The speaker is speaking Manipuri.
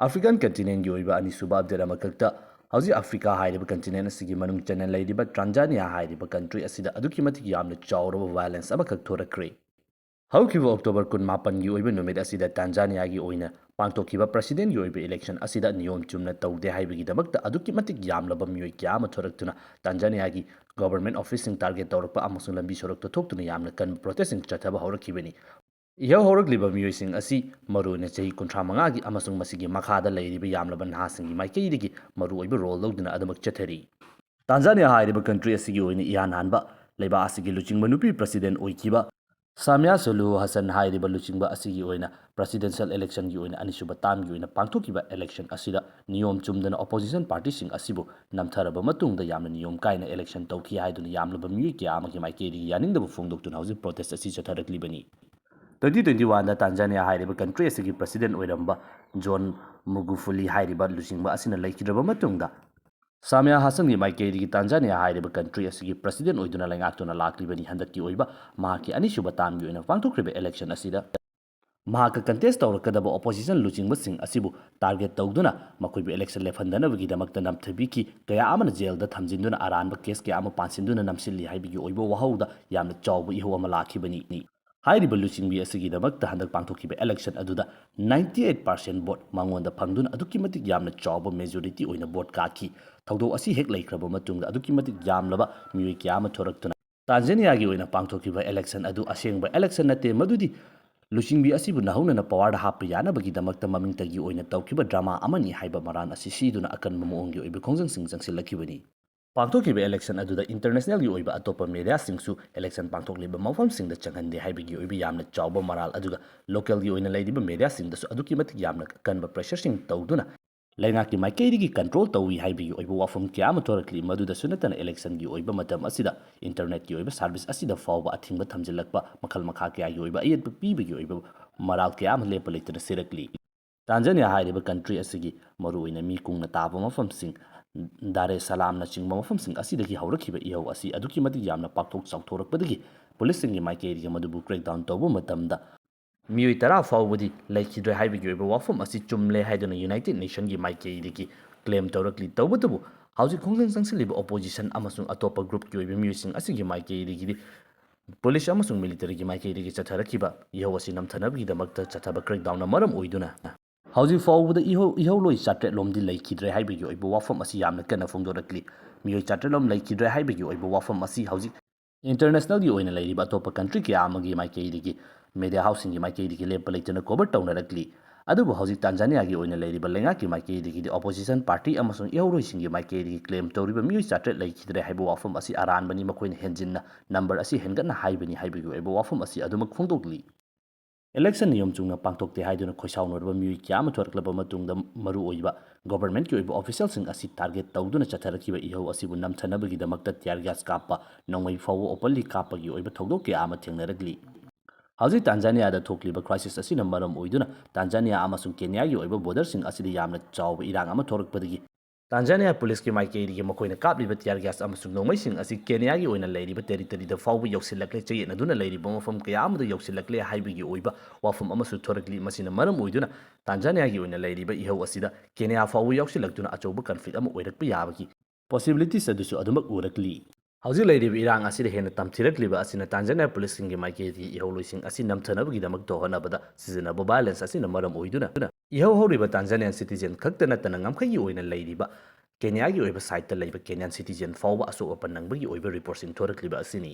African continent yoiba ani suba update amakakta hauji Africa hairiba continent asigi manung channel laidiba Tanzania hairiba country asida aduki matik yamna chawraba violence amakak thorakre haukiba October 18 gi oiba numit asida Tanzania gi oina pangtokkiba president gi oiba election asida niyom chumna tawde haibagi damakta aduki matik yamlaba miyoi kya ama thoraktuna Tanzania gi government office sing target tawrakpa amasung lambi sorakta thoktuna yamna kan protesting chathaba haurakibani Ihau haurakliba miyoi asi maruina chahi kuntra mangagi amasung masigi makhada lairiba yamlaba nahasinggi maikeidigi maru oiba role lawduna adamak chathari Tanzania hairiba country asigi oina Nganba leiba asigi luchingba nupi president oikiba Samia Suluhu Hassan hairiba luchingba asigi oina presidential election gi oina anisuba tam gi oina pangthokiba election asida niyom chumdana opposition party sing asibu namtharaba matungda yamna niyom kaina election tawki haiduna yamlaba miyoi kya amagi maikeidigi yaningdaba phongdoktuna hauji protest asi chatharakliba 2021 da Tanzania hairiba country asigi president oiramba John Magufuli hairiba luchingba asina laikidraba matungda Samia Hassan gi maikeidigi Tanzania hairiba country asigi president oiduna laingaktuna laklibani handakki oiba mahaki anisuba tamgi oina pangthokriba election asida mahaka contest tawrakadaba opposition luchingba sing asibu target tawduna makoiba election lefhandanabagi damakta namthabiki kaya amana jail da thamjinduna aranba case kaya ama pansinduna namsilli haibigi oiba wahauda yamna chawba ihu ama lakhibani hairiba luchingbi asigi damakta handak pangthokiba election aduda 98% vote mangonda phangduna aduki matik yamna chawba majority oina vote kaki thawdo asi hek laikhraba matungda aduki matik yamlaba miyoi kyama thoraktuna Tanzania gi oina pangthokiba election adu asengba election nate madudi luchingbi asibu nahauna power da hap yana bagi damakta mamingtagi oina tawkiba drama amani haiba maran asi siduna akan mamuongi oiba khongjang sing jangsilakibani pangthokiba election aduda international gi oiba atopa media singsu election pangthokliba mawfam singda changhande haibagi oiba yamna chawba maral aduga local gi oina leidiba media singda su aduki matik yamna kanba pressure sing tawduna laingaki maikeidigi control tawi haibagi oiba wafam kya ma thorakli maduda sunatana election gi oiba matam asida internet gi oiba service asida fawba athingba thamjilakpa makhal makha kya gi oiba ayet pibagi oiba maral kya ma lepa leitana sirakli Tanzania hairiba country asigi maru oina mi kungna taba mafam sing Dar es Salaam na chingba mafam sing asidagi haurakhiba ihau asi aduki matik yamna pakthok chawthorakpadagi police singi maikeidigi madubu crackdown tawba matamda miyoi tara fawbadi laikidre haibigi oiba wafam asi chumle haiduna United Nation gi maikeidigi claim tawrakli tawbatabu hauji khongjang sangsiliba opposition amasung atopa group gi oiba miyoi sing asigi maikeidigi police amasung military gi maikeidigi chatharakhiba ihau asi namthanabgi damakta chathaba crackdown na maram oiduna hauji fawbada ihau loi chatre lomdi laikidre haibigi oiba wafam asi yamna kana phongdorakli miyoi chatre lom laikidre haibigi oiba wafam asi hauji international gi oina lairiba atopa country kya amagi maikeidigi media housing gi maikeidigi lepa leitana cover tawnarakli adubu hauji Tanzania gi oina lairiba lengaki maikeidigi opposition party amasung ihau singi maikeidigi claim tawriba miyoi chatre laikidre haiba wafam asi aranbani makoina henjinna number asi hengatna haibani haibigi oiba wafam asi adumak phongdokli election niyom chungna pangthokte haiduna khoisaunorba miyoi kyama thoraklaba matungda maru oiba government ki oiba official sing asi target tawduna chatharakiba ihau asibu namthanabagi damakta tear gas kappa nongmai fawo openly kappa gi oiba thogdok kya ama thengnaragli hauji Tanzania da thokliba crisis asina maram oiduna Tanzania amasung Kenya gi oiba border sing asidi yamna chawba irang ama thorakpadagi Tanzania police ki maikeidigi makoina kapliba tear gas amasung nongmai sing asi Kenya gi oina lairiba territory da fawba yoksilakle chayena duna lairiba mafam kaya amada yoksilakle haibigi oiba wafam amasu thorakli masina maram oiduna Tanzania gi oina lairiba ihau asida Kenya fawba yoksilaktuna achauba conflict ama oirakpa yabagi possibilities adusu adumak urakli hauji lairiba irang asida hena tamthirakliba asina Tanzania police singi maikeidigi ihau loising asi namthanabagi damak tohanabada sizinaba violence asina maram oiduna ihau horiba Tanzanian citizen khakta natana ngamkhagi oina lairiba Kenya gi oiba side ta laiba Kenyan citizen fawba aso open nangbagi oiba report sing thorakliba asini